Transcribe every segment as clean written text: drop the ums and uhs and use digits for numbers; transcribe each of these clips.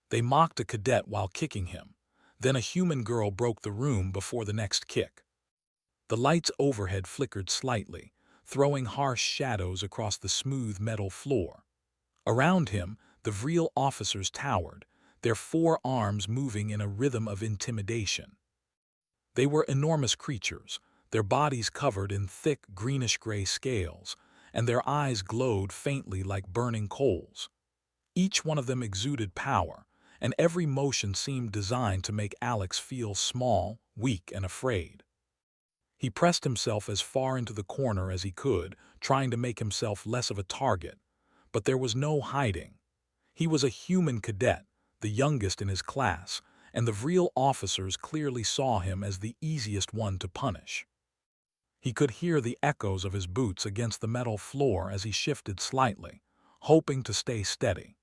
They mocked a cadet while kicking him. Then a human girl broke the room before the next kick. The lights overhead flickered slightly, throwing harsh shadows across the smooth metal floor. Around him, the Vril officers towered, their four arms moving in a rhythm of intimidation. They were enormous creatures, their bodies covered in thick greenish-gray scales, and their eyes glowed faintly like burning coals. Each one of them exuded power, and every motion seemed designed to make Alex feel small, weak, and afraid. He pressed himself as far into the corner as he could, trying to make himself less of a target, but there was no hiding. He was a human cadet, the youngest in his class, and the Vril officers clearly saw him as the easiest one to punish. He could hear the echoes of his boots against the metal floor as he shifted slightly, hoping to stay steady.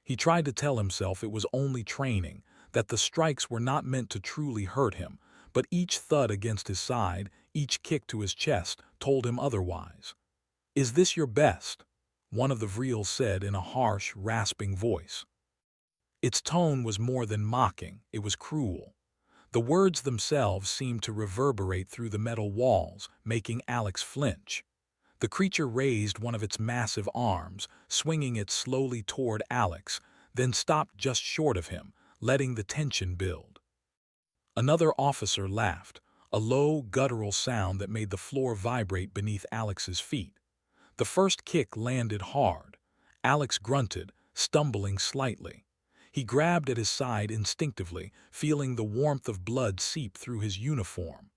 He tried to tell himself it was only training, that the strikes were not meant to truly hurt him, but each thud against his side, each kick to his chest, told him otherwise. "Is this your best?" one of the Vrils said in a harsh, rasping voice. Its tone was more than mocking, it was cruel. The words themselves seemed to reverberate through the metal walls, making Alex flinch. The creature raised one of its massive arms, swinging it slowly toward Alex, then stopped just short of him, letting the tension build. Another officer laughed, a low, guttural sound that made the floor vibrate beneath Alex's feet. The first kick landed hard. Alex grunted, stumbling slightly. He grabbed at his side instinctively, feeling the warmth of blood seep through his uniform.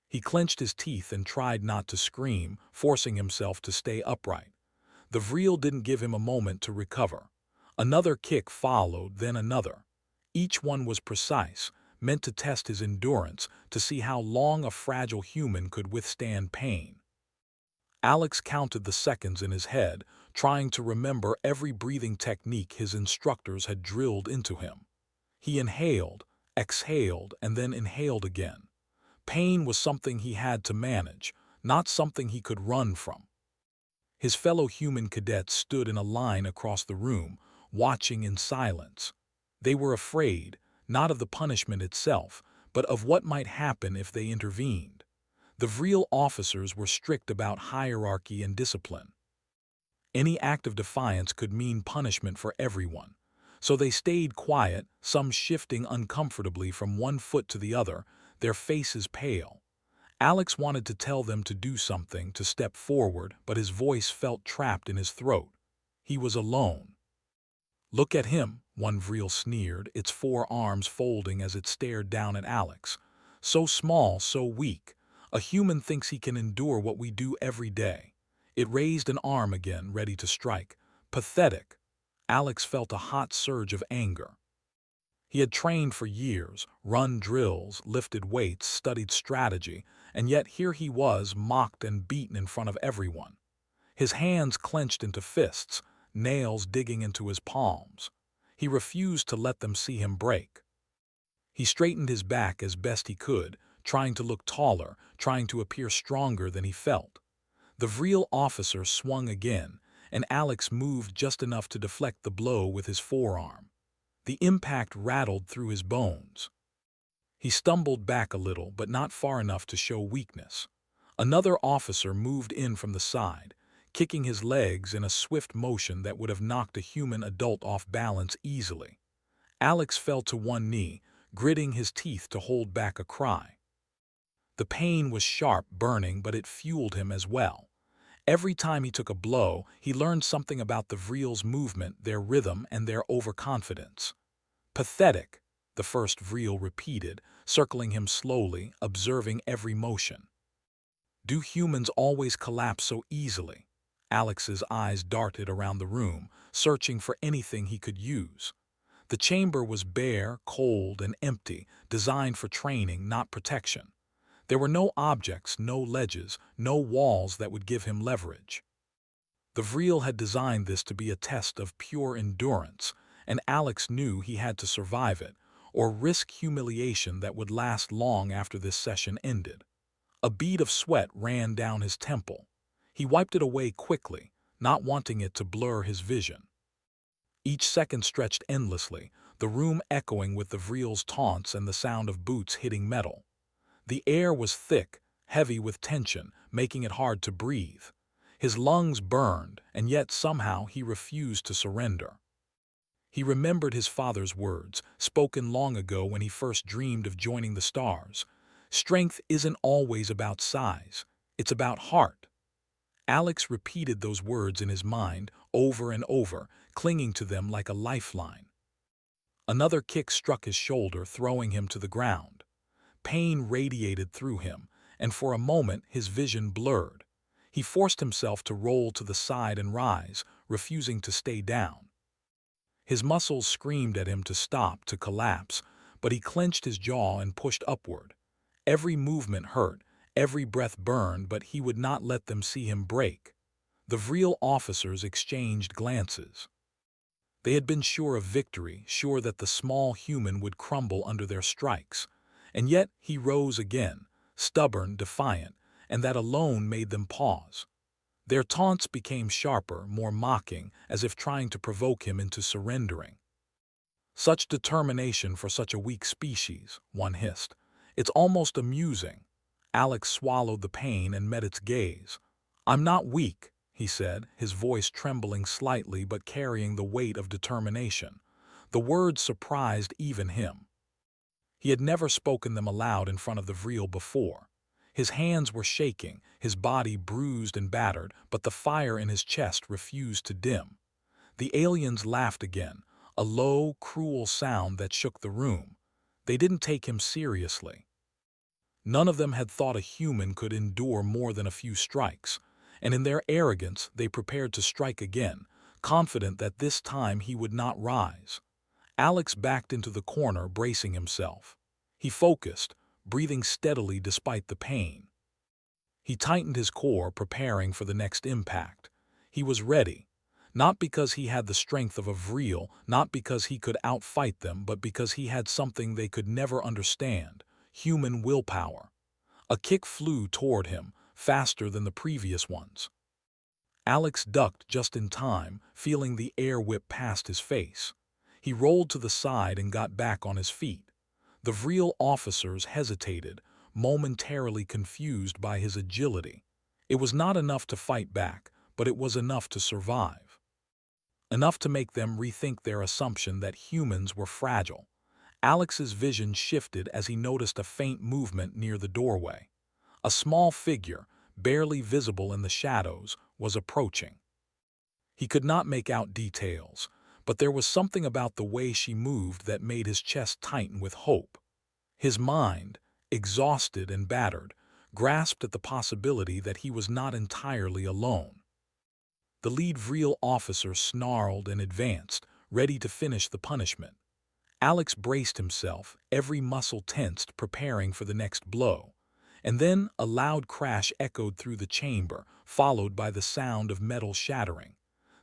He clenched his teeth and tried not to scream, forcing himself to stay upright. The Vril didn't give him a moment to recover. Another kick followed, then another. Each one was precise, meant to test his endurance, to see how long a fragile human could withstand pain. Alex counted the seconds in his head, trying to remember every breathing technique his instructors had drilled into him. He inhaled, exhaled, and then inhaled again. Pain was something he had to manage, not something he could run from. His fellow human cadets stood in a line across the room, watching in silence. They were afraid, not of the punishment itself, but of what might happen if they intervened. The Vril officers were strict about hierarchy and discipline. Any act of defiance could mean punishment for everyone. So they stayed quiet, some shifting uncomfortably from one foot to the other, their faces pale. Alex wanted to tell them to do something, to step forward, but his voice felt trapped in his throat. He was alone. "Look at him," one Vril sneered, its four arms folding as it stared down at Alex. "So small, so weak. A human thinks he can endure what we do every day." It raised an arm again, ready to strike. Pathetic. Alex felt a hot surge of anger. He had trained for years, run drills, lifted weights, studied strategy, and yet here he was, mocked and beaten in front of everyone. His hands clenched into fists, nails digging into his palms. He refused to let them see him break. He straightened his back as best he could, trying to look taller, trying to appear stronger than he felt. The Vril officer swung again, and Alex moved just enough to deflect the blow with his forearm. The impact rattled through his bones. He stumbled back a little, but not far enough to show weakness. Another officer moved in from the side, kicking his legs in a swift motion that would have knocked a human adult off balance easily. Alex fell to one knee, gritting his teeth to hold back a cry. The pain was sharp, burning, but it fueled him as well. Every time he took a blow, he learned something about the Vril's movement, their rhythm, and their overconfidence. "Pathetic," the first Vril repeated, circling him slowly, observing every motion. "Do humans always collapse so easily?" Alex's eyes darted around the room, searching for anything he could use. The chamber was bare, cold, and empty, designed for training, not protection. There were no objects, no ledges, no walls that would give him leverage. The Vril had designed this to be a test of pure endurance, and Alex knew he had to survive it, or risk humiliation that would last long after this session ended. A bead of sweat ran down his temple. He wiped it away quickly, not wanting it to blur his vision. Each second stretched endlessly, the room echoing with the Vreel's taunts and the sound of boots hitting metal. The air was thick, heavy with tension, making it hard to breathe. His lungs burned, and yet somehow he refused to surrender. He remembered his father's words, spoken long ago when he first dreamed of joining the stars. Strength isn't always about size, it's about heart. Alex repeated those words in his mind over and over, clinging to them like a lifeline. Another kick struck his shoulder, throwing him to the ground. Pain radiated through him, and for a moment his vision blurred. He forced himself to roll to the side and rise, refusing to stay down. His muscles screamed at him to stop, to collapse, but he clenched his jaw and pushed upward. Every movement hurt, every breath burned, but he would not let them see him break. The Vreel officers exchanged glances. They had been sure of victory, sure that the small human would crumble under their strikes. And yet he rose again, stubborn, defiant, and that alone made them pause. Their taunts became sharper, more mocking, as if trying to provoke him into surrendering. "Such determination for such a weak species," one hissed. "It's almost amusing." Alex swallowed the pain and met its gaze. "I'm not weak," he said, his voice trembling slightly but carrying the weight of determination. The words surprised even him. He had never spoken them aloud in front of the Vreel before. His hands were shaking, his body bruised and battered, but the fire in his chest refused to dim. The aliens laughed again, a low, cruel sound that shook the room. They didn't take him seriously. None of them had thought a human could endure more than a few strikes, and in their arrogance they prepared to strike again, confident that this time he would not rise. Alex backed into the corner, bracing himself. He focused, breathing steadily despite the pain. He tightened his core, preparing for the next impact. He was ready, not because he had the strength of a Vreel, not because he could outfight them, but because he had something they could never understand: human willpower. A kick flew toward him, faster than the previous ones. Alex ducked just in time, feeling the air whip past his face. He rolled to the side and got back on his feet. The Vreel officers hesitated, momentarily confused by his agility. It was not enough to fight back, but it was enough to survive. Enough to make them rethink their assumption that humans were fragile. Alex's vision shifted as he noticed a faint movement near the doorway. A small figure, barely visible in the shadows, was approaching. He could not make out details, but there was something about the way she moved that made his chest tighten with hope. His mind, exhausted and battered, grasped at the possibility that he was not entirely alone. The lead Vreel officer snarled and advanced, ready to finish the punishment. Alex braced himself, every muscle tensed, preparing for the next blow. And then a loud crash echoed through the chamber, followed by the sound of metal shattering.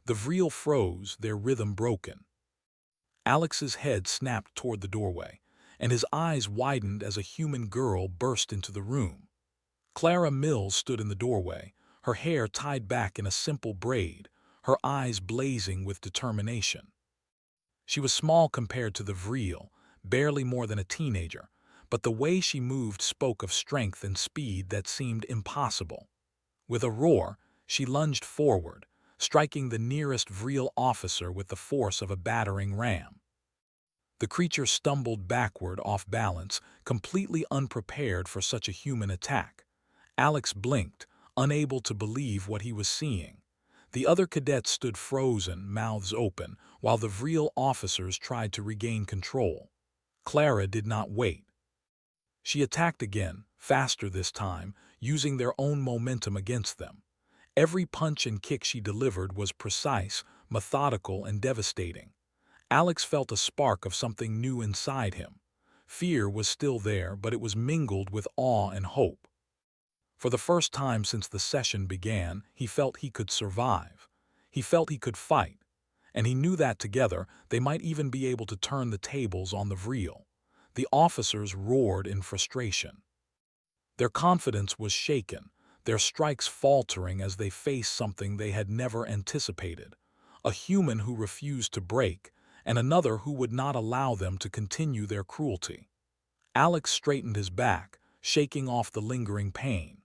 The Vreel froze, their rhythm broken. Alex's head snapped toward the doorway, and his eyes widened as a human girl burst into the room. Clara Mills stood in the doorway, her hair tied back in a simple braid, her eyes blazing with determination. She was small compared to the Vreel, barely more than a teenager, but the way she moved spoke of strength and speed that seemed impossible. With a roar, she lunged forward, striking the nearest Vreel officer with the force of a battering ram. The creature stumbled backward off balance, completely unprepared for such a human attack. Alex blinked, unable to believe what he was seeing. The other cadets stood frozen, mouths open, while the Vreel officers tried to regain control. Clara did not wait. She attacked again, faster this time, using their own momentum against them. Every punch and kick she delivered was precise, methodical, and devastating. Alex felt a spark of something new inside him. Fear was still there, but it was mingled with awe and hope. For the first time since the session began, he felt he could survive. He felt he could fight. And he knew that together, they might even be able to turn the tables on the Vreel. The officers roared in frustration. Their confidence was shaken, their strikes faltering as they faced something they had never anticipated. a human who refused to break, and another who would not allow them to continue their cruelty. Alex straightened his back, shaking off the lingering pain.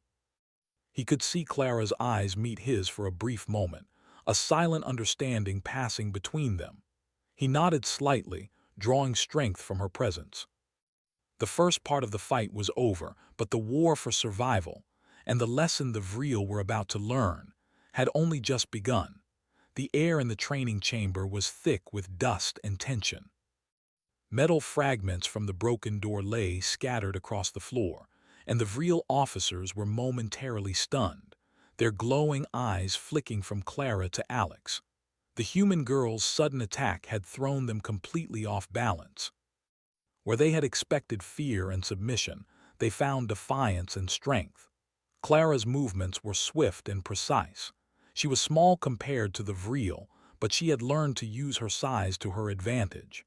He could see Clara's eyes meet his for a brief moment, a silent understanding passing between them. He nodded slightly, drawing strength from her presence. The first part of the fight was over, but the war for survival, and the lesson the Vril were about to learn, had only just begun. The air in the training chamber was thick with dust and tension. Metal fragments from the broken door lay scattered across the floor, and the Vril officers were momentarily stunned, their glowing eyes flicking from Clara to Alex. The human girl's sudden attack had thrown them completely off balance. Where they had expected fear and submission, they found defiance and strength. Clara's movements were swift and precise. She was small compared to the Vril, but she had learned to use her size to her advantage.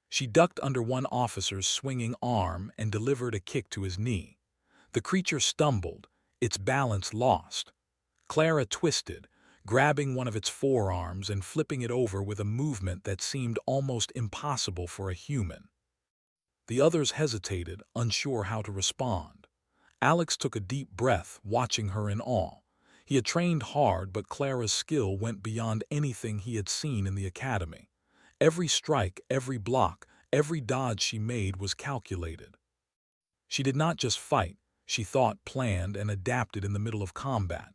She ducked under one officer's swinging arm and delivered a kick to his knee. The creature stumbled, its balance lost. Clara twisted, grabbing one of its forearms and flipping it over with a movement that seemed almost impossible for a human. The others hesitated, unsure how to respond. Alex took a deep breath, watching her in awe. He had trained hard, but Clara's skill went beyond anything he had seen in the academy. Every strike, every block, every dodge she made was calculated. She did not just fight, she thought, planned, and adapted in the middle of combat.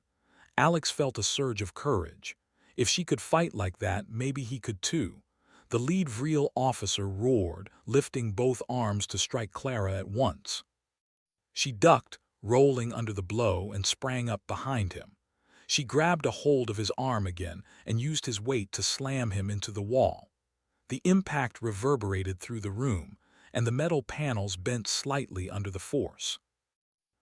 Alex felt a surge of courage. If she could fight like that, maybe he could too. The lead Vril officer roared, lifting both arms to strike Clara at once. She ducked, rolling under the blow, and sprang up behind him. She grabbed a hold of his arm again and used his weight to slam him into the wall. The impact reverberated through the room, and the metal panels bent slightly under the force.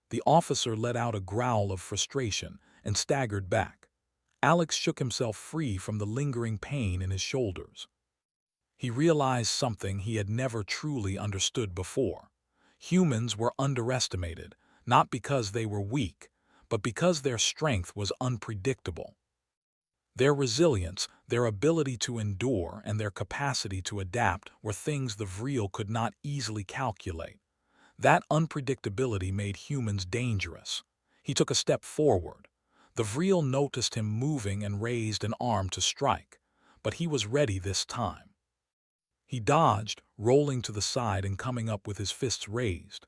The officer let out a growl of frustration and staggered back. Alex shook himself free from the lingering pain in his shoulders. He realized something he had never truly understood before. Humans were underestimated, not because they were weak, but because their strength was unpredictable. Their resilience, their ability to endure, and their capacity to adapt were things the Vril could not easily calculate. That unpredictability made humans dangerous. He took a step forward. The Vril noticed him moving and raised an arm to strike, but he was ready this time. He dodged, rolling to the side and coming up with his fists raised.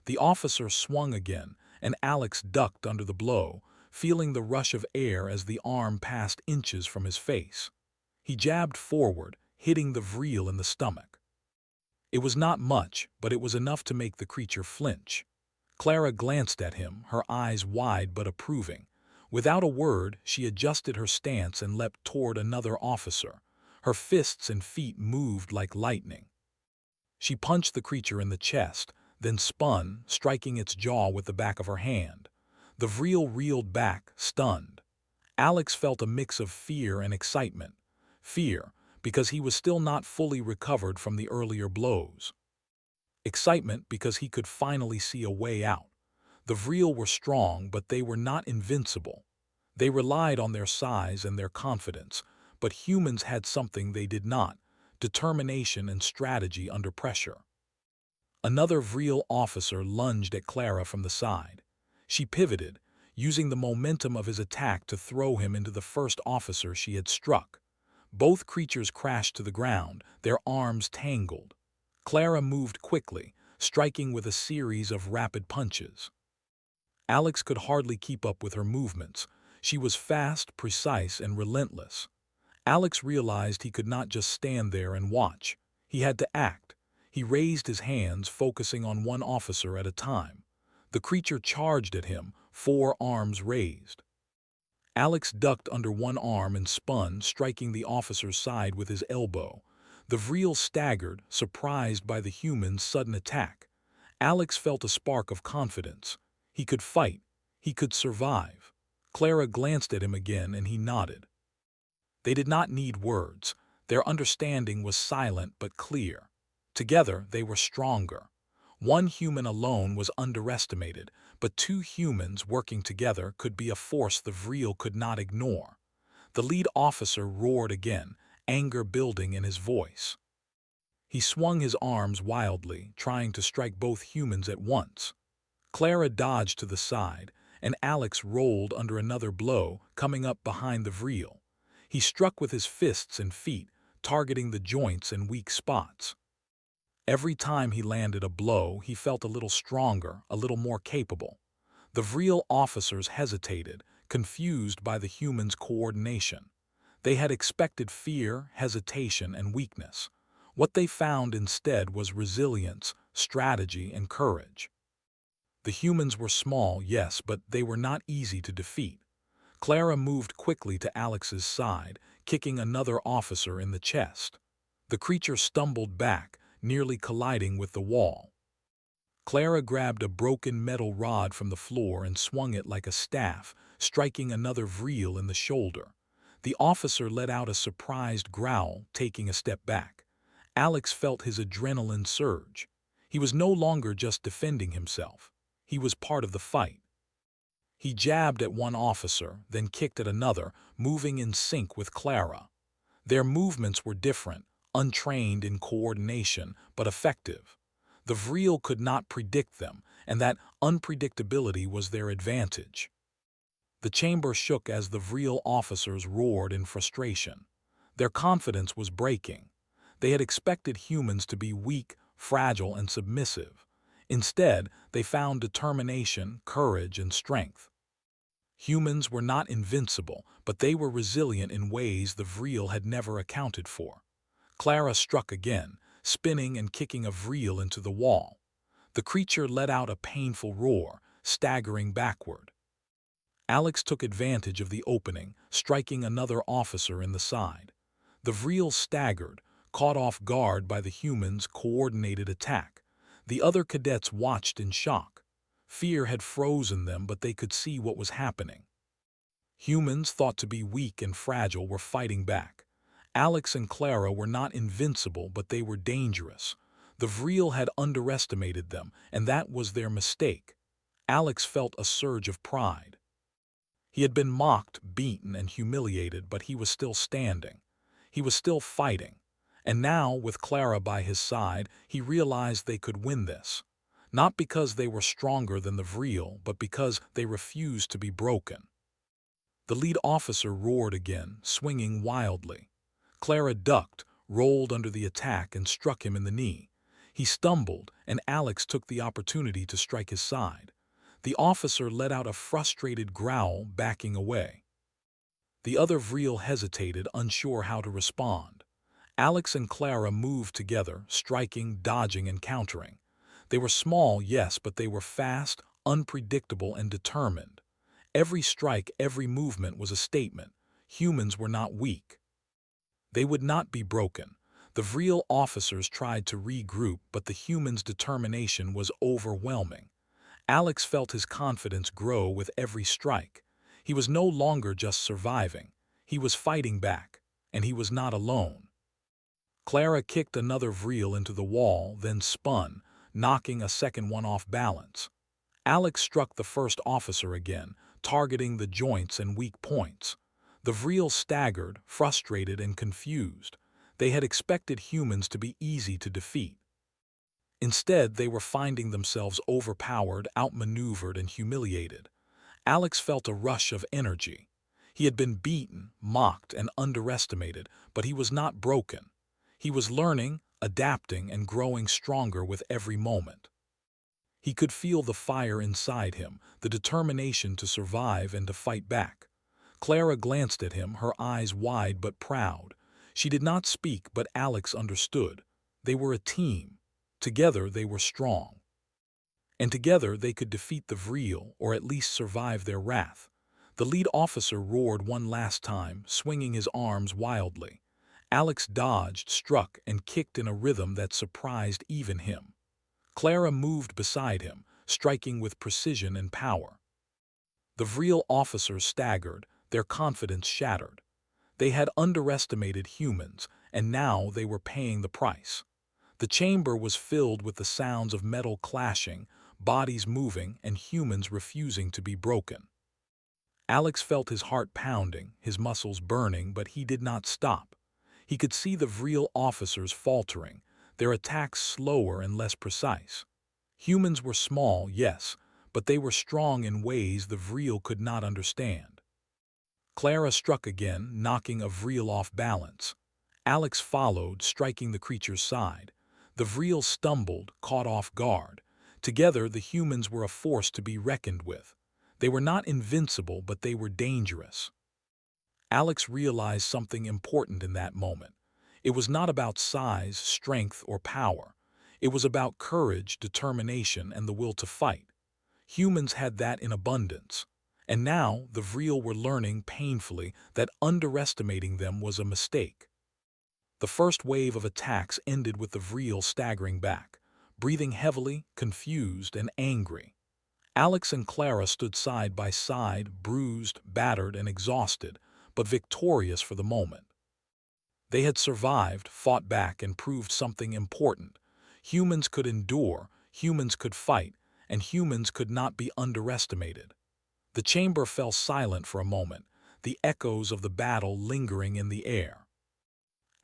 The officer swung again, and Alex ducked under the blow, feeling the rush of air as the arm passed inches from his face. He jabbed forward, hitting the Vril in the stomach. It was not much, but it was enough to make the creature flinch. Clara glanced at him, her eyes wide but approving. Without a word, she adjusted her stance and leapt toward another officer. Her fists and feet moved like lightning. She punched the creature in the chest, then spun, striking its jaw with the back of her hand. The Vril reeled back, stunned. Alex felt a mix of fear and excitement. Fear, because he was still not fully recovered from the earlier blows. Excitement, because he could finally see a way out. The Vril were strong, but they were not invincible. They relied on their size and their confidence, but humans had something they did not: determination and strategy under pressure. Another Vril officer lunged at Clara from the side. She pivoted, using the momentum of his attack to throw him into the first officer she had struck. Both creatures crashed to the ground, their arms tangled. Clara moved quickly, striking with a series of rapid punches. Alex could hardly keep up with her movements. She was fast, precise, and relentless. Alex realized he could not just stand there and watch. He had to act. He raised his hands, focusing on one officer at a time. The creature charged at him, 4 arms raised. Alex ducked under one arm and spun, striking the officer's side with his elbow. The Vril staggered, surprised by the human's sudden attack. Alex felt a spark of confidence. He could fight. He could survive. Clara glanced at him again, and he nodded. They did not need words. Their understanding was silent but clear. Together, they were stronger. One human alone was underestimated, but 2 humans working together could be a force the Vril could not ignore. The lead officer roared again, anger building in his voice. He swung his arms wildly, trying to strike both humans at once. Clara dodged to the side, and Alex rolled under another blow, coming up behind the vril. He struck with his fists and feet, targeting the joints and weak spots. Every time he landed a blow, he felt a little stronger, a little more capable. The vril officers hesitated, confused by the humans' coordination. They had expected fear, hesitation, and weakness. What they found instead was resilience, strategy, and courage. The humans were small, yes, but they were not easy to defeat. Clara moved quickly to Alex's side, kicking another officer in the chest. The creature stumbled back, nearly colliding with the wall. Clara grabbed a broken metal rod from the floor and swung it like a staff, striking another vril in the shoulder. The officer let out a surprised growl, taking a step back. Alex felt his adrenaline surge. He was no longer just defending himself. He was part of the fight. He jabbed at one officer, then kicked at another, moving in sync with Clara. Their movements were different, untrained in coordination, but effective. The vril could not predict them, and that unpredictability was their advantage. The chamber shook as the vril officers roared in frustration. Their confidence was breaking. They had expected humans to be weak, fragile, and submissive. Instead, they found determination, courage, and strength. Humans were not invincible, but they were resilient in ways the vril had never accounted for. Clara struck again, spinning and kicking a vril into the wall. The creature let out a painful roar, staggering backward. Alex took advantage of the opening, striking another officer in the side. The vril staggered, caught off guard by the humans' coordinated attack. The other cadets watched in shock. Fear had frozen them, but they could see what was happening. Humans thought to be weak and fragile were fighting back. Alex and Clara were not invincible, but they were dangerous. The vril had underestimated them, and that was their mistake. Alex felt a surge of pride. He had been mocked, beaten, and humiliated, but he was still standing. He was still fighting. And now, with Clara by his side, he realized they could win this. Not because they were stronger than the vril, but because they refused to be broken. The lead officer roared again, swinging wildly. Clara ducked, rolled under the attack, and struck him in the knee. He stumbled, and Alex took the opportunity to strike his side. The officer let out a frustrated growl, backing away. The other vril hesitated, unsure how to respond. Alex and Clara moved together, striking, dodging, and countering. They were small, yes, but they were fast, unpredictable, and determined. Every strike, every movement was a statement. Humans were not weak. They would not be broken. The vril officers tried to regroup, but the humans' determination was overwhelming. Alex felt his confidence grow with every strike. He was no longer just surviving. He was fighting back, and he was not alone. Clara kicked another vril into the wall, then spun, knocking a second one off balance. Alex struck the first officer again, targeting the joints and weak points. The vril staggered, frustrated, and confused. They had expected humans to be easy to defeat. Instead, they were finding themselves overpowered, outmaneuvered, and humiliated. Alex felt a rush of energy. He had been beaten, mocked, and underestimated, but he was not broken. He was learning, adapting, and growing stronger with every moment. He could feel the fire inside him, the determination to survive and to fight back. Clara glanced at him, her eyes wide but proud. She did not speak, but Alex understood. They were a team. Together they were strong. And together they could defeat the vril, or at least survive their wrath. The lead officer roared one last time, swinging his arms wildly. Alex dodged, struck, and kicked in a rhythm that surprised even him. Clara moved beside him, striking with precision and power. The vril officers staggered, their confidence shattered. They had underestimated humans, and now they were paying the price. The chamber was filled with the sounds of metal clashing, bodies moving, and humans refusing to be broken. Alex felt his heart pounding, his muscles burning, but he did not stop. He could see the Vril officers faltering, their attacks slower and less precise. Humans were small, yes, but they were strong in ways the Vril could not understand. Clara struck again, knocking a Vril off balance. Alex followed, striking the creature's side. The Vril stumbled, caught off guard. Together, the humans were a force to be reckoned with. They were not invincible, but they were dangerous. Alex realized something important in that moment. It was not about size, strength, or power. It was about courage, determination, and the will to fight. Humans had that in abundance. And now the Vril were learning painfully that underestimating them was a mistake. The first wave of attacks ended with the Vril staggering back, breathing heavily, confused, and angry. Alex and Clara stood side by side, bruised, battered, and exhausted, but victorious for the moment. They had survived, fought back, and proved something important. Humans could endure, humans could fight, and humans could not be underestimated. The chamber fell silent for a moment, the echoes of the battle lingering in the air.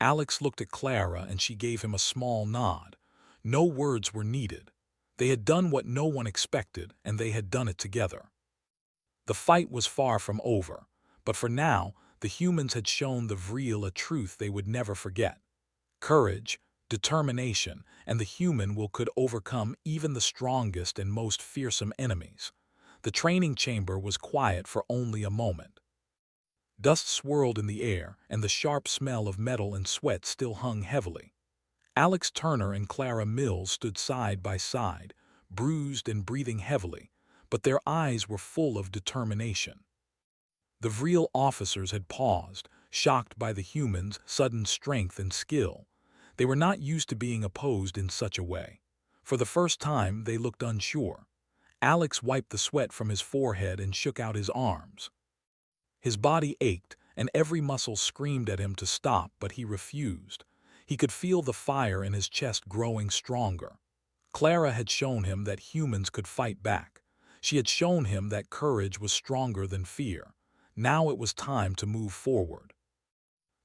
Alex looked at Clara and she gave him a small nod. No words were needed. They had done what no one expected, and they had done it together. The fight was far from over, but for now, the humans had shown the Vril a truth they would never forget. Courage, determination, and the human will could overcome even the strongest and most fearsome enemies. The training chamber was quiet for only a moment. Dust swirled in the air, and the sharp smell of metal and sweat still hung heavily. Alex Turner and Clara Mills stood side by side, bruised and breathing heavily, but their eyes were full of determination. The Vril officers had paused, shocked by the humans' sudden strength and skill. They were not used to being opposed in such a way. For the first time, they looked unsure. Alex wiped the sweat from his forehead and shook out his arms. His body ached, and every muscle screamed at him to stop, but he refused. He could feel the fire in his chest growing stronger. Clara had shown him that humans could fight back. She had shown him that courage was stronger than fear. Now it was time to move forward.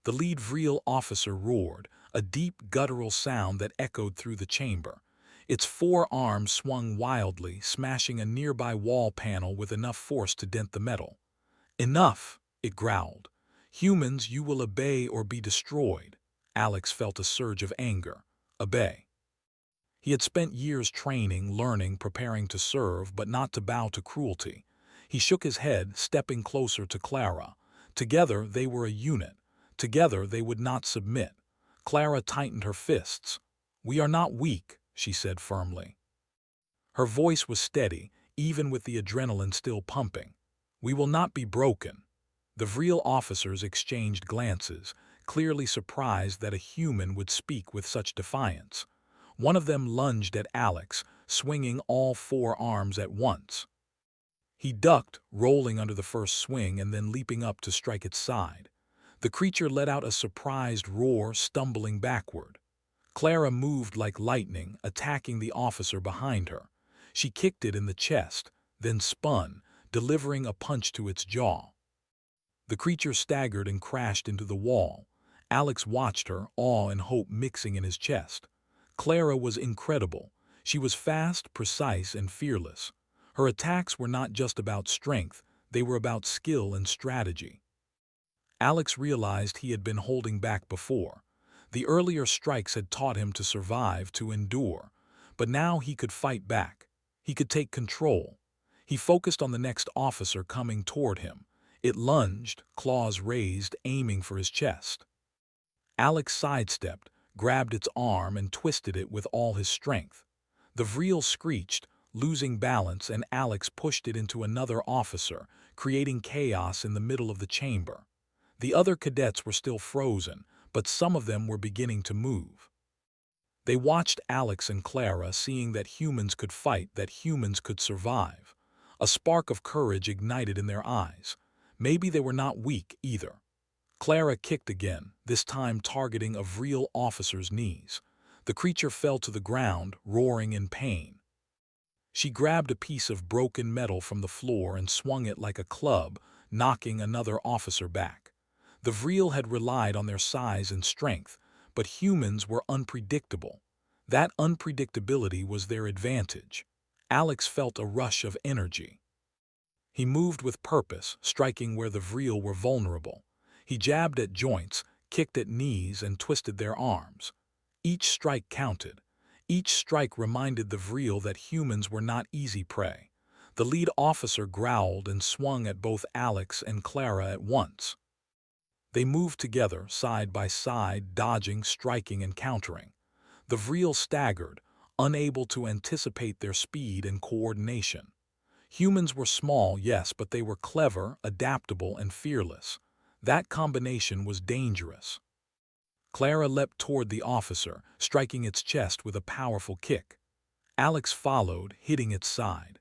The lead Vril officer roared, a deep guttural sound that echoed through the chamber. Its four arms swung wildly, smashing a nearby wall panel with enough force to dent the metal. "Enough," it growled. "Humans, you will obey or be destroyed." Alex felt a surge of anger. Obey. He had spent years training, learning, preparing to serve, but not to bow to cruelty. He shook his head, stepping closer to Clara. Together they were a unit. Together they would not submit. Clara tightened her fists. "We are not weak," she said firmly. Her voice was steady, even with the adrenaline still pumping. "We will not be broken." The Vril officers exchanged glances, clearly surprised that a human would speak with such defiance. One of them lunged at Alex, swinging all four arms at once. He ducked, rolling under the first swing and then leaping up to strike its side. The creature let out a surprised roar, stumbling backward. Clara moved like lightning, attacking the officer behind her. She kicked it in the chest, then spun, delivering a punch to its jaw. The creature staggered and crashed into the wall. Alex watched her, awe and hope mixing in his chest. Clara was incredible. She was fast, precise, and fearless. Her attacks were not just about strength, they were about skill and strategy. Alex realized he had been holding back before. The earlier strikes had taught him to survive, to endure. But now he could fight back. He could take control. He focused on the next officer coming toward him. It lunged, claws raised, aiming for his chest. Alex sidestepped, grabbed its arm, and twisted it with all his strength. The Vril screeched, losing balance, and Alex pushed it into another officer, creating chaos in the middle of the chamber. The other cadets were still frozen, but some of them were beginning to move. They watched Alex and Clara, seeing that humans could fight, that humans could survive. A spark of courage ignited in their eyes. Maybe they were not weak either. Clara kicked again, this time targeting a Vril officer's knees. The creature fell to the ground, roaring in pain. She grabbed a piece of broken metal from the floor and swung it like a club, knocking another officer back. The Vril had relied on their size and strength, but humans were unpredictable. That unpredictability was their advantage. Alex felt a rush of energy. He moved with purpose, striking where the Vril were vulnerable. He jabbed at joints, kicked at knees, and twisted their arms. Each strike counted. Each strike reminded the Vril that humans were not easy prey. The lead officer growled and swung at both Alex and Clara at once. They moved together, side by side, dodging, striking, and countering. The Vril staggered, unable to anticipate their speed and coordination. Humans were small, yes, but they were clever, adaptable, and fearless. That combination was dangerous. Clara leapt toward the officer, striking its chest with a powerful kick. Alex followed, hitting its side.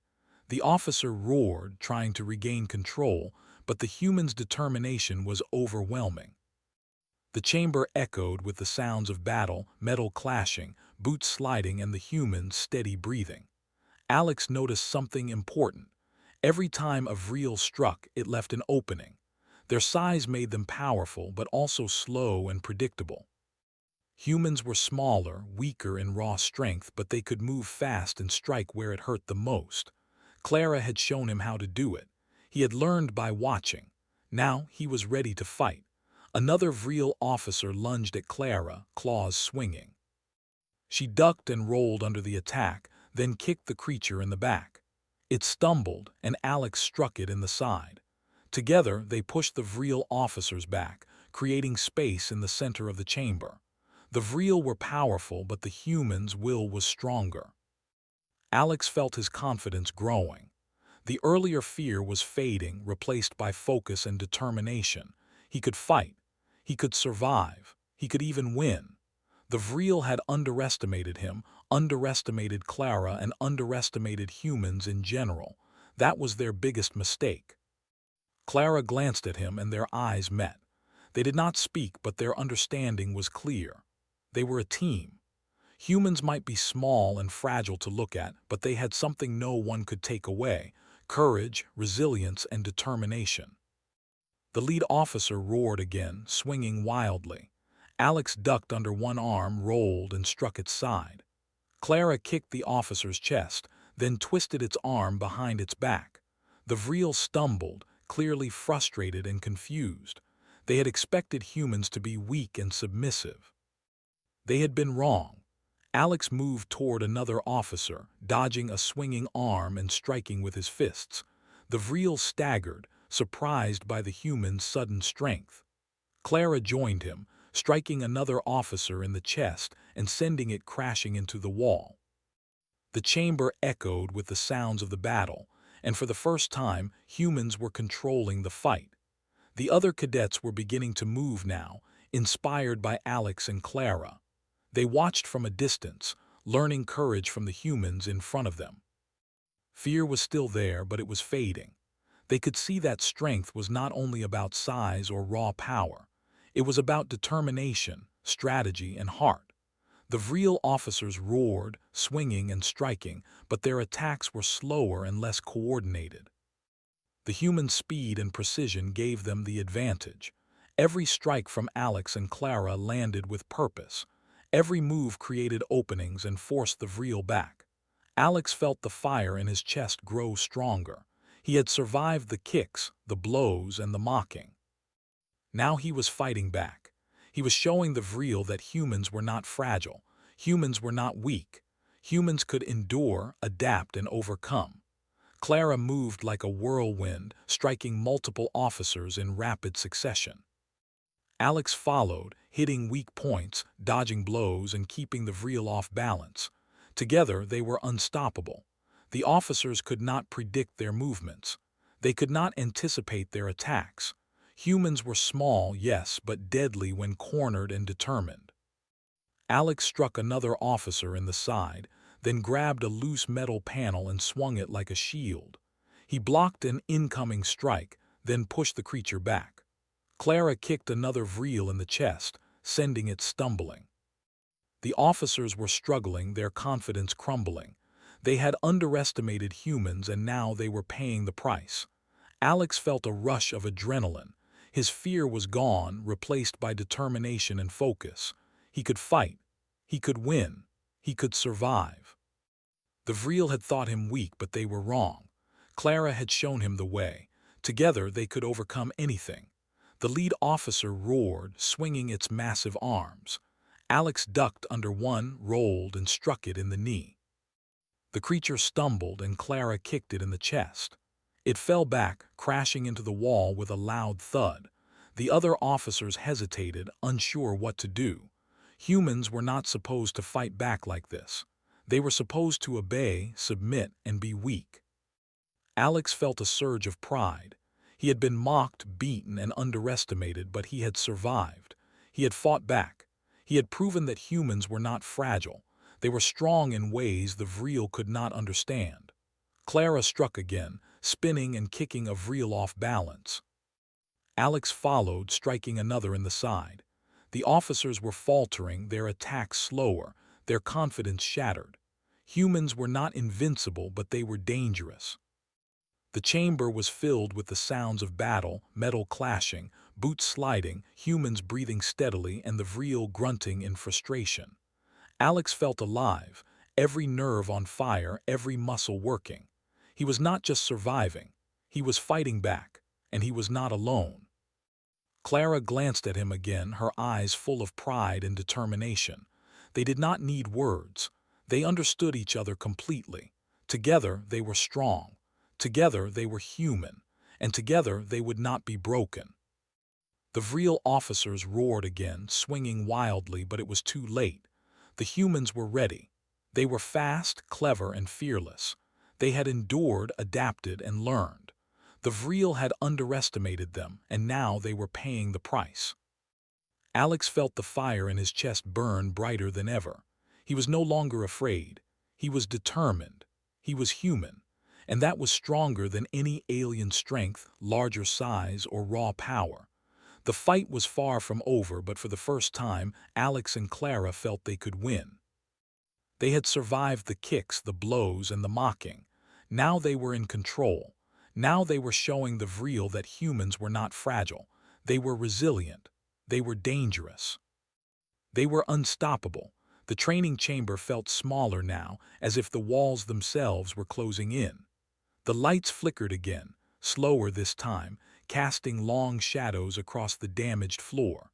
The officer roared, trying to regain control, but the human's determination was overwhelming. The chamber echoed with the sounds of battle, metal clashing, boots sliding, and the human's steady breathing. Alex noticed something important. Every time a Vril struck, it left an opening. Their size made them powerful, but also slow and predictable. Humans were smaller, weaker in raw strength, but they could move fast and strike where it hurt the most. Clara had shown him how to do it. He had learned by watching. Now he was ready to fight. Another Vril officer lunged at Clara, claws swinging. She ducked and rolled under the attack, then kicked the creature in the back. It stumbled, and Alex struck it in the side. Together, they pushed the Vril officers back, creating space in the center of the chamber. The Vril were powerful, but the human's will was stronger. Alex felt his confidence growing. The earlier fear was fading, replaced by focus and determination. He could fight. He could survive. He could even win. The Vril had underestimated him, underestimated Clara, and underestimated humans in general. That was their biggest mistake. Clara glanced at him, and their eyes met. They did not speak, but their understanding was clear. They were a team. Humans might be small and fragile to look at, but they had something no one could take away: courage, resilience, and determination. The lead officer roared again, swinging wildly. Alex ducked under one arm, rolled, and struck its side. Clara kicked the officer's chest, then twisted its arm behind its back. The Vril stumbled, clearly frustrated and confused. They had expected humans to be weak and submissive. They had been wrong. Alex moved toward another officer, dodging a swinging arm and striking with his fists. The Vril staggered, surprised by the human's sudden strength. Clara joined him, striking another officer in the chest and sending it crashing into the wall. The chamber echoed with the sounds of the battle, and for the first time, humans were controlling the fight. The other cadets were beginning to move now, inspired by Alex and Clara. They watched from a distance, learning courage from the humans in front of them. Fear was still there, but it was fading. They could see that strength was not only about size or raw power. It was about determination, strategy, and heart. The Vril officers roared, swinging and striking, but their attacks were slower and less coordinated. The human speed and precision gave them the advantage. Every strike from Alex and Clara landed with purpose. Every move created openings and forced the Vril back. Alex felt the fire in his chest grow stronger. He had survived the kicks, the blows, and the mocking. Now he was fighting back. He was showing the Vril that humans were not fragile. Humans were not weak. Humans could endure, adapt, and overcome. Clara moved like a whirlwind, striking multiple officers in rapid succession. Alex followed, hitting weak points, dodging blows, and keeping the Vril off balance. Together, they were unstoppable. The officers could not predict their movements. They could not anticipate their attacks. Humans were small, yes, but deadly when cornered and determined. Alex struck another officer in the side, then grabbed a loose metal panel and swung it like a shield. He blocked an incoming strike, then pushed the creature back. Clara kicked another Vril in the chest, sending it stumbling. The officers were struggling, their confidence crumbling. They had underestimated humans, and now they were paying the price. Alex felt a rush of adrenaline. His fear was gone, replaced by determination and focus. He could fight. He could win. He could survive. The Vril had thought him weak, but they were wrong. Clara had shown him the way. Together they could overcome anything. The lead officer roared, swinging its massive arms. Alex ducked under one, rolled, and struck it in the knee. The creature stumbled, and Clara kicked it in the chest. It fell back, crashing into the wall with a loud thud. The other officers hesitated, unsure what to do. Humans were not supposed to fight back like this. They were supposed to obey, submit, and be weak. Alex felt a surge of pride. He had been mocked, beaten, and underestimated, but he had survived. He had fought back. He had proven that humans were not fragile. They were strong in ways the Vril could not understand. Clara struck again, spinning and kicking a Vril off balance. Alex followed, striking another in the side. The officers were faltering, their attacks slower, their confidence shattered. Humans were not invincible, but they were dangerous. The chamber was filled with the sounds of battle, metal clashing, boots sliding, humans breathing steadily, and the Vril grunting in frustration. Alex felt alive, every nerve on fire, every muscle working. He was not just surviving, he was fighting back, and he was not alone. Clara glanced at him again, her eyes full of pride and determination. They did not need words. They understood each other completely. Together they were strong. Together they were human. And together they would not be broken. The Vril officers roared again, swinging wildly, but it was too late. The humans were ready. They were fast, clever, and fearless. They had endured, adapted, and learned. The Vril had underestimated them, and now they were paying the price. Alex felt the fire in his chest burn brighter than ever. He was no longer afraid. He was determined. He was human. And that was stronger than any alien strength, larger size, or raw power. The fight was far from over, but for the first time, Alex and Clara felt they could win. They had survived the kicks, the blows, and the mocking. Now they were in control. Now they were showing the Vril that humans were not fragile. They were resilient. They were dangerous. They were unstoppable. The training chamber felt smaller now, as if the walls themselves were closing in. The lights flickered again, slower this time, casting long shadows across the damaged floor.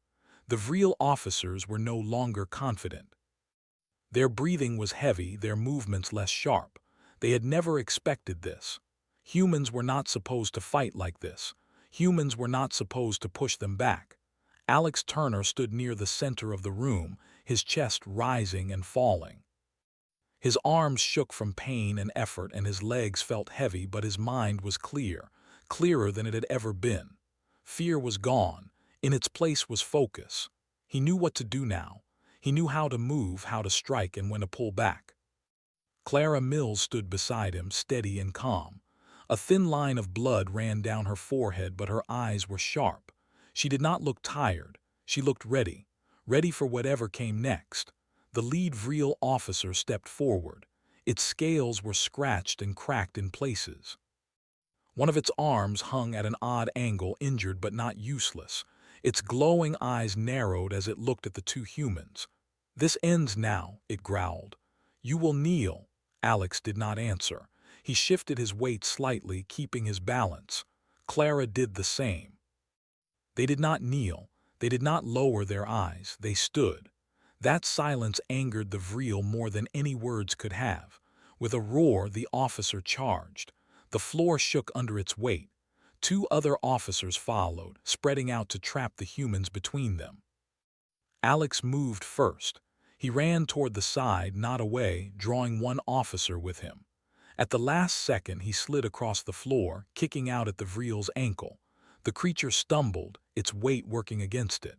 The Vril officers were no longer confident. Their breathing was heavy, their movements less sharp. They had never expected this. Humans were not supposed to fight like this. Humans were not supposed to push them back. Alex Turner stood near the center of the room, his chest rising and falling. His arms shook from pain and effort, and his legs felt heavy, but his mind was clear, clearer than it had ever been. Fear was gone. In its place was focus. He knew what to do now. He knew how to move, how to strike, and when to pull back. Clara Mills stood beside him, steady and calm. A thin line of blood ran down her forehead, but her eyes were sharp. She did not look tired. She looked ready, ready for whatever came next. The lead Vril officer stepped forward. Its scales were scratched and cracked in places. One of its arms hung at an odd angle, injured but not useless. Its glowing eyes narrowed as it looked at the two humans. "This ends now," it growled. "You will kneel." Alex did not answer. He shifted his weight slightly, keeping his balance. Clara did the same. They did not kneel. They did not lower their eyes. They stood. That silence angered the Vril more than any words could have. With a roar, the officer charged. The floor shook under its weight. Two other officers followed, spreading out to trap the humans between them. Alex moved first. He ran toward the side, not away, drawing one officer with him. At the last second, he slid across the floor, kicking out at the Vril's ankle. The creature stumbled, its weight working against it.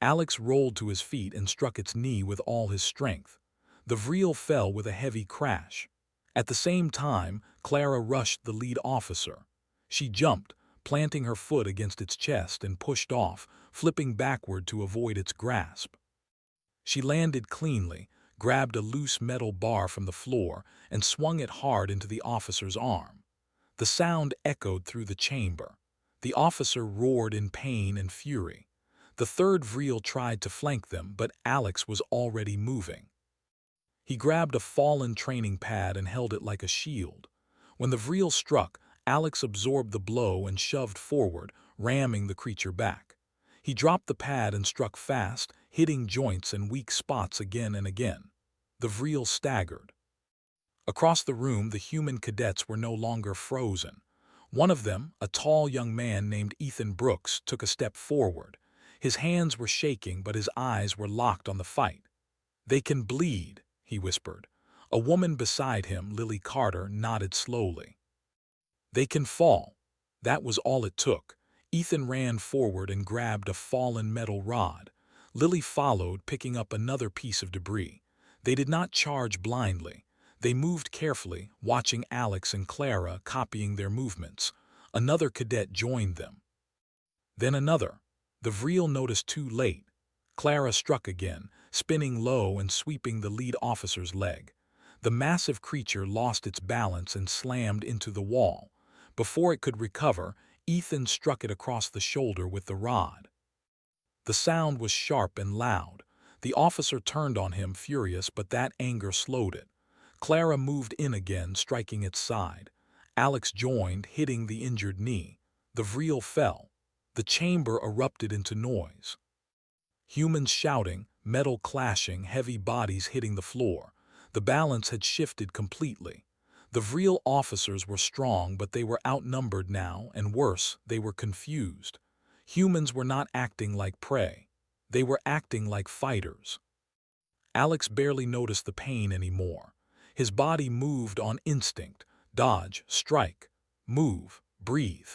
Alex rolled to his feet and struck its knee with all his strength. The Vril fell with a heavy crash. At the same time, Clara rushed the lead officer. She jumped, planting her foot against its chest, and pushed off, flipping backward to avoid its grasp. She landed cleanly, grabbed a loose metal bar from the floor, and swung it hard into the officer's arm. The sound echoed through the chamber. The officer roared in pain and fury. The third Vril tried to flank them, but Alex was already moving. He grabbed a fallen training pad and held it like a shield. When the Vril struck, Alex absorbed the blow and shoved forward, ramming the creature back. He dropped the pad and struck fast, hitting joints and weak spots again and again. The Vril staggered. Across the room, the human cadets were no longer frozen. One of them, a tall young man named Ethan Brooks, took a step forward. His hands were shaking, but his eyes were locked on the fight. "They can bleed," he whispered. A woman beside him, Lily Carter, nodded slowly. "They can fall." That was all it took. Ethan ran forward and grabbed a fallen metal rod. Lily followed, picking up another piece of debris. They did not charge blindly. They moved carefully, watching Alex and Clara copying their movements. Another cadet joined them. Then another. The Vril noticed too late. Clara struck again, spinning low and sweeping the lead officer's leg. The massive creature lost its balance and slammed into the wall. Before it could recover, Ethan struck it across the shoulder with the rod. The sound was sharp and loud. The officer turned on him, furious, but that anger slowed it. Clara moved in again, striking its side. Alex joined, hitting the injured knee. The Vril fell. The chamber erupted into noise. Humans shouting, metal clashing, heavy bodies hitting the floor. The balance had shifted completely. The Vril officers were strong, but they were outnumbered now, and worse, they were confused. Humans were not acting like prey. They were acting like fighters. Alex barely noticed the pain anymore. His body moved on instinct. Dodge, strike, move, breathe.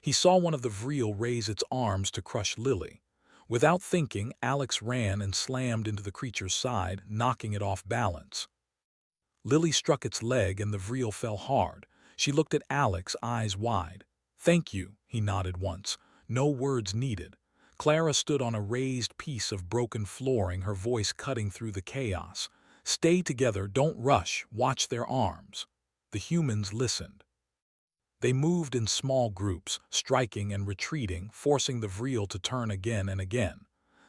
He saw one of the Vril raise its arms to crush Lily. Without thinking, Alex ran and slammed into the creature's side, knocking it off balance. Lily struck its leg and the Vril fell hard. She looked at Alex, eyes wide. "Thank you," he nodded once. No words needed. Clara stood on a raised piece of broken flooring, her voice cutting through the chaos. "Stay together, don't rush, watch their arms." The humans listened. They moved in small groups, striking and retreating, forcing the Vril to turn again and again.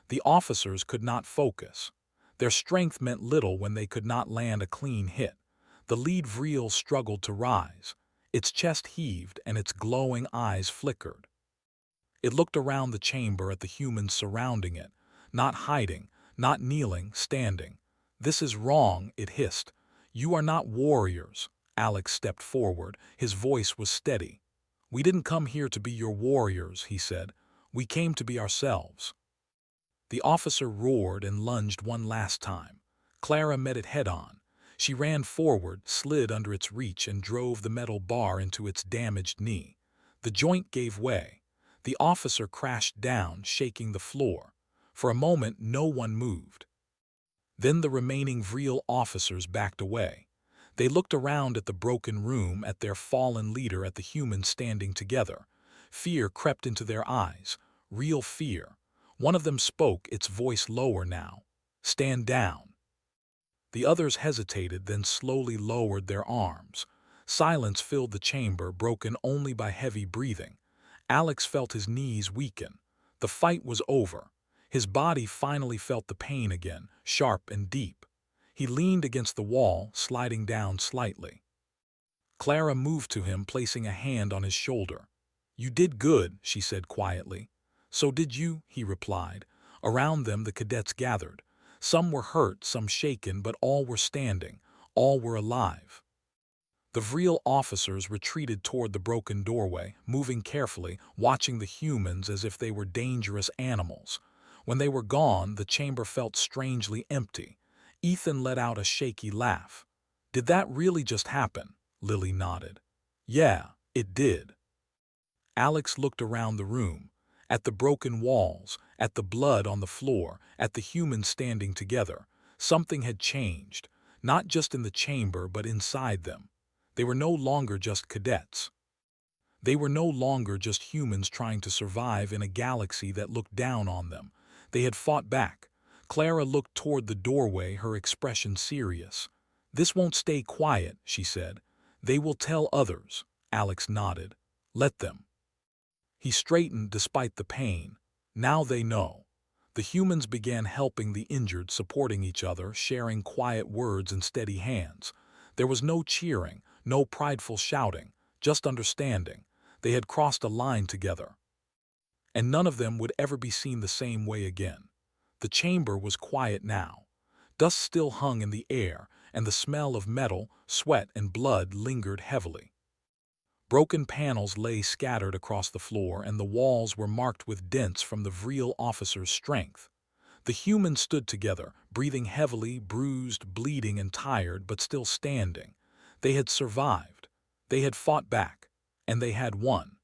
The officers could not focus. Their strength meant little when they could not land a clean hit. The lead Vril struggled to rise. Its chest heaved and its glowing eyes flickered. It looked around the chamber at the humans surrounding it, not hiding, not kneeling, standing. "This is wrong," it hissed. "You are not warriors." Alex stepped forward. His voice was steady. "We didn't come here to be your warriors," he said. "We came to be ourselves." The officer roared and lunged one last time. Clara met it head-on. She ran forward, slid under its reach, and drove the metal bar into its damaged knee. The joint gave way. The officer crashed down, shaking the floor. For a moment, no one moved. Then the remaining Vril officers backed away. They looked around at the broken room, at their fallen leader, at the humans standing together. Fear crept into their eyes, real fear. One of them spoke, its voice lower now. "Stand down." The others hesitated, then slowly lowered their arms. Silence filled the chamber, broken only by heavy breathing. Alex felt his knees weaken. The fight was over. His body finally felt the pain again, sharp and deep. He leaned against the wall, sliding down slightly. Clara moved to him, placing a hand on his shoulder. "You did good," she said quietly. "So did you," he replied. Around them the cadets gathered. Some were hurt, some shaken, but all were standing. All were alive. The Vril officers retreated toward the broken doorway, moving carefully, watching the humans as if they were dangerous animals. When they were gone, the chamber felt strangely empty. Ethan let out a shaky laugh. "Did that really just happen?" Lily nodded. "Yeah, it did." Alex looked around the room, at the broken walls, at the blood on the floor, at the humans standing together. Something had changed, not just in the chamber but inside them. They were no longer just cadets. They were no longer just humans trying to survive in a galaxy that looked down on them. They had fought back. Clara looked toward the doorway, her expression serious. "This won't stay quiet," she said. "They will tell others." Alex nodded. Let them. He straightened despite the pain. Now they know. The humans began helping the injured, supporting each other, sharing quiet words and steady hands. There was no cheering, no prideful shouting, just understanding. They had crossed a line together. And none of them would ever be seen the same way again. The chamber was quiet now. Dust still hung in the air, and the smell of metal, sweat, and blood lingered heavily. Broken panels lay scattered across the floor, and the walls were marked with dents from the Vril officer's strength. The humans stood together, breathing heavily, bruised, bleeding, and tired, but still standing. They had survived. They had fought back. And they had won.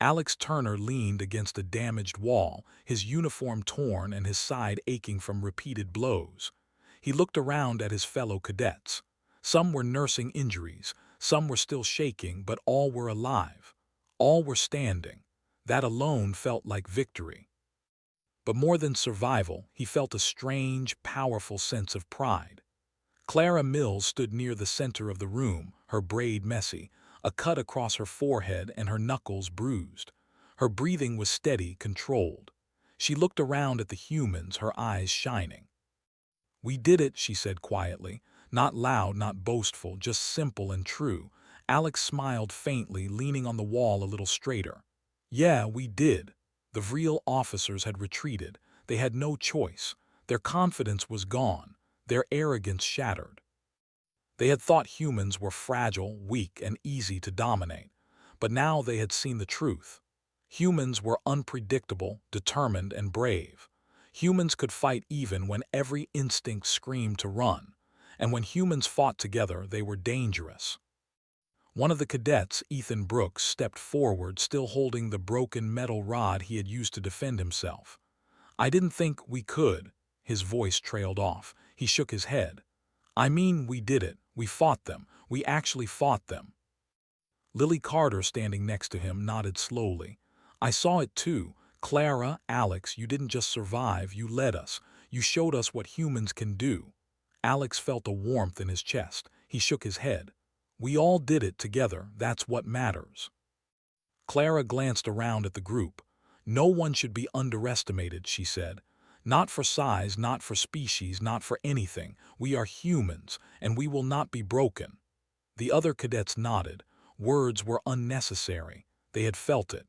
Alex Turner leaned against a damaged wall, his uniform torn and his side aching from repeated blows. He looked around at his fellow cadets. Some were nursing injuries, some were still shaking, but all were alive. All were standing. That alone felt like victory. But more than survival, he felt a strange, powerful sense of pride. Clara Mills stood near the center of the room, her braid messy, a cut across her forehead and her knuckles bruised. Her breathing was steady, controlled. She looked around at the humans, her eyes shining. "We did it," she said quietly. Not loud, not boastful, just simple and true. Alex smiled faintly, leaning on the wall a little straighter. "Yeah, we did." The Vril officers had retreated. They had no choice. Their confidence was gone, their arrogance shattered. They had thought humans were fragile, weak, and easy to dominate. But now they had seen the truth. Humans were unpredictable, determined, and brave. Humans could fight even when every instinct screamed to run. And when humans fought together, they were dangerous. One of the cadets, Ethan Brooks, stepped forward, still holding the broken metal rod he had used to defend himself. "I didn't think we could." His voice trailed off. He shook his head. "I mean, we did it. We fought them. We actually fought them." Lily Carter, standing next to him, nodded slowly. "I saw it too. Clara, Alex, you didn't just survive, you led us. You showed us what humans can do." Alex felt a warmth in his chest. He shook his head. "We all did it together. That's what matters." Clara glanced around at the group. "No one should be underestimated," she said. "Not for size, not for species, not for anything. We are humans, and we will not be broken." The other cadets nodded. Words were unnecessary. They had felt it.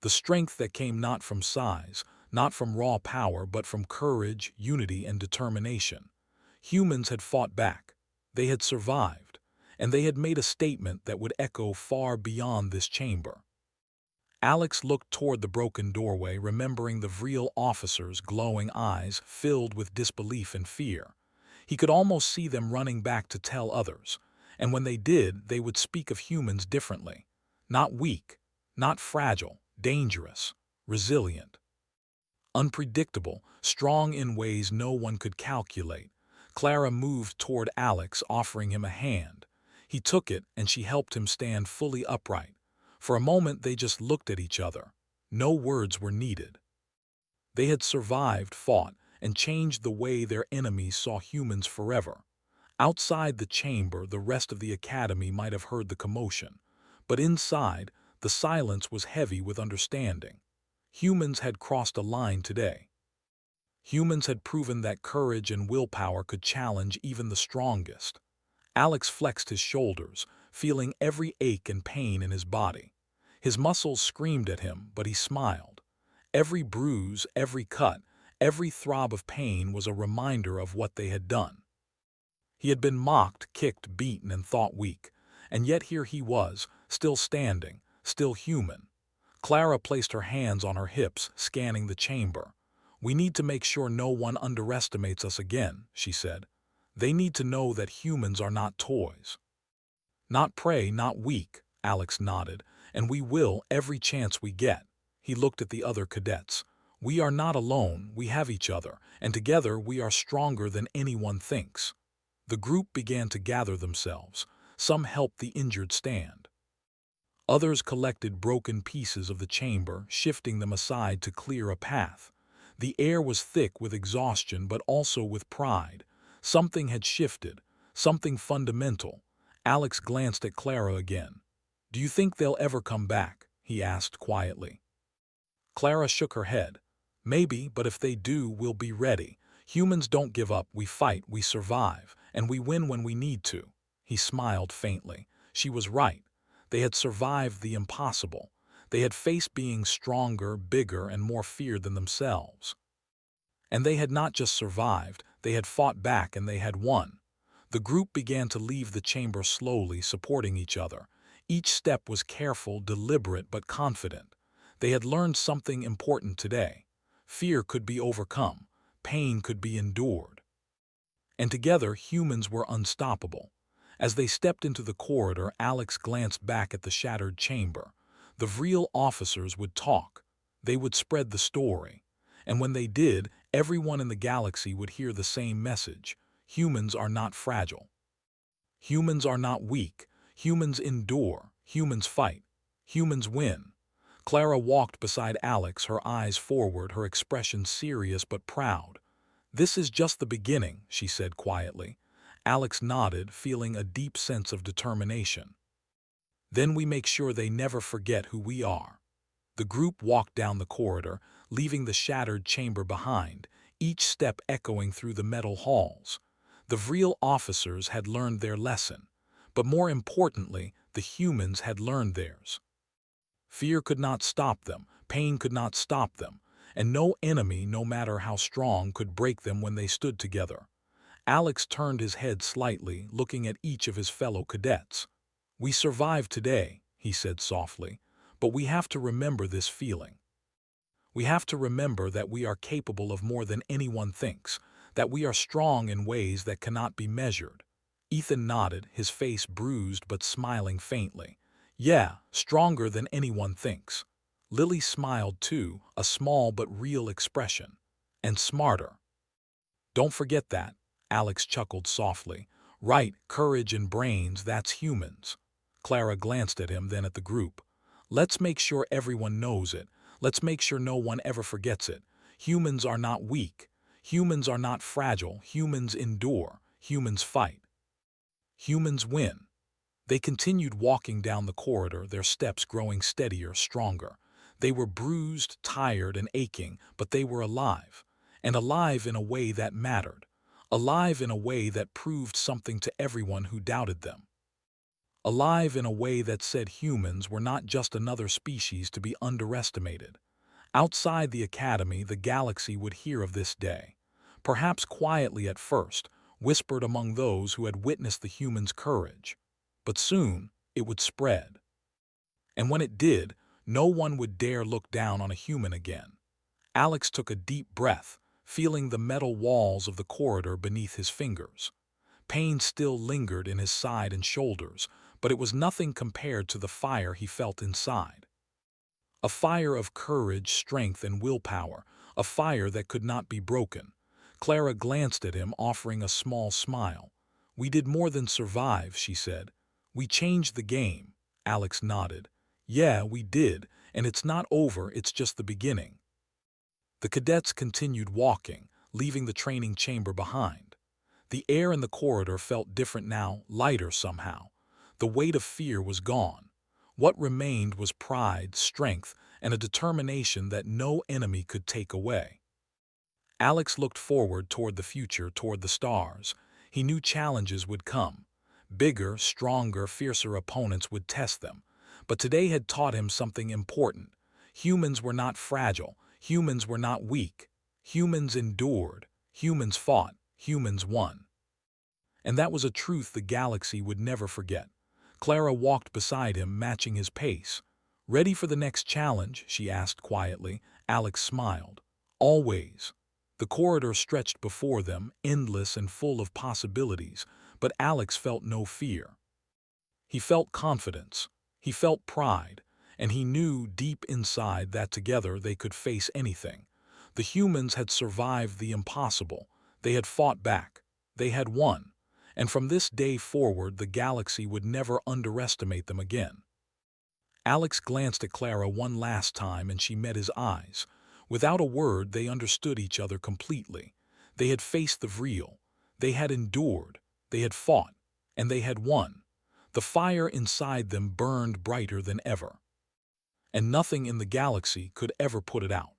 The strength that came not from size, not from raw power, but from courage, unity, and determination. Humans had fought back. They had survived. And they had made a statement that would echo far beyond this chamber. Alex looked toward the broken doorway, remembering the Vril officers' glowing eyes filled with disbelief and fear. He could almost see them running back to tell others. And when they did, they would speak of humans differently. Not weak, not fragile, dangerous, resilient. Unpredictable, strong in ways no one could calculate. Clara moved toward Alex, offering him a hand. He took it, and she helped him stand fully upright. For a moment they just looked at each other. No words were needed. They had survived, fought, and changed the way their enemies saw humans forever. Outside the chamber, the rest of the academy might have heard the commotion. But inside, the silence was heavy with understanding. Humans had crossed a line today. Humans had proven that courage and willpower could challenge even the strongest. Alex flexed his shoulders, feeling every ache and pain in his body. His muscles screamed at him, but he smiled. Every bruise, every cut, every throb of pain was a reminder of what they had done. He had been mocked, kicked, beaten, and thought weak. And yet here he was, still standing, still human. Clara placed her hands on her hips, scanning the chamber. "We need to make sure no one underestimates us again," she said. "They need to know that humans are not toys." "Not prey, not weak," Alex nodded. "And we will every chance we get." He looked at the other cadets. "We are not alone, we have each other, and together we are stronger than anyone thinks." The group began to gather themselves. Some helped the injured stand. Others collected broken pieces of the chamber, shifting them aside to clear a path. The air was thick with exhaustion, but also with pride. Something had shifted, something fundamental. Alex glanced at Clara again. "Do you think they'll ever come back?" he asked quietly. Clara shook her head. "Maybe, but if they do, we'll be ready. Humans don't give up, we fight, we survive, and we win when we need to." He smiled faintly. She was right. They had survived the impossible. They had faced being stronger, bigger, and more feared than themselves. And they had not just survived, they had fought back and they had won. The group began to leave the chamber slowly, supporting each other. Each step was careful, deliberate, but confident. They had learned something important today. Fear could be overcome. Pain could be endured. And together, humans were unstoppable. As they stepped into the corridor, Alex glanced back at the shattered chamber. The real officers would talk. They would spread the story. And when they did, everyone in the galaxy would hear the same message. Humans are not fragile. Humans are not weak. Humans endure. Humans fight. Humans win. Clara walked beside Alex, her eyes forward, her expression serious but proud. "This is just the beginning," she said quietly. Alex nodded, feeling a deep sense of determination. "Then we make sure they never forget who we are." The group walked down the corridor, leaving the shattered chamber behind, each step echoing through the metal halls. The real officers had learned their lesson, but more importantly, the humans had learned theirs. Fear could not stop them, pain could not stop them, and no enemy, no matter how strong, could break them when they stood together. Alex turned his head slightly, looking at each of his fellow cadets. "We survived today," he said softly, "but we have to remember this feeling. We have to remember that we are capable of more than anyone thinks, that we are strong in ways that cannot be measured." Ethan nodded, his face bruised but smiling faintly. "Yeah, stronger than anyone thinks." Lily smiled too, a small but real expression. "And smarter." "Don't forget that," Alex chuckled softly. "Right, courage and brains, that's humans." Clara glanced at him, then at the group. "Let's make sure everyone knows it. Let's make sure no one ever forgets it. Humans are not weak. Humans are not fragile. Humans endure. Humans fight. Humans win." They continued walking down the corridor, their steps growing steadier, stronger. They were bruised, tired, and aching, but they were alive. And alive in a way that mattered. Alive in a way that proved something to everyone who doubted them. Alive in a way that said humans were not just another species to be underestimated. Outside the academy, the galaxy would hear of this day. Perhaps quietly at first, whispered among those who had witnessed the humans' courage. But soon, it would spread. And when it did, no one would dare look down on a human again. Alex took a deep breath, feeling the metal walls of the corridor beneath his fingers. Pain still lingered in his side and shoulders, but it was nothing compared to the fire he felt inside. A fire of courage, strength, and willpower, a fire that could not be broken. Clara glanced at him, offering a small smile. "We did more than survive," she said. "We changed the game." Alex nodded. "Yeah, we did, and it's not over, it's just the beginning." The cadets continued walking, leaving the training chamber behind. The air in the corridor felt different now, lighter somehow. The weight of fear was gone. What remained was pride, strength, and a determination that no enemy could take away. Alex looked forward toward the future, toward the stars. He knew challenges would come. Bigger, stronger, fiercer opponents would test them. But today had taught him something important. Humans were not fragile. Humans were not weak. Humans endured. Humans fought. Humans won. And that was a truth the galaxy would never forget. Clara walked beside him, matching his pace. "Ready for the next challenge?" she asked quietly. Alex smiled. "Always." The corridor stretched before them, endless and full of possibilities, but Alex felt no fear. He felt confidence. He felt pride. And he knew deep inside that together they could face anything. The humans had survived the impossible. They had fought back. They had won. And from this day forward, the galaxy would never underestimate them again. Alex glanced at Clara one last time, and she met his eyes. Without a word, they understood each other completely. They had faced the real. They had endured. They had fought. And they had won. The fire inside them burned brighter than ever, and nothing in the galaxy could ever put it out.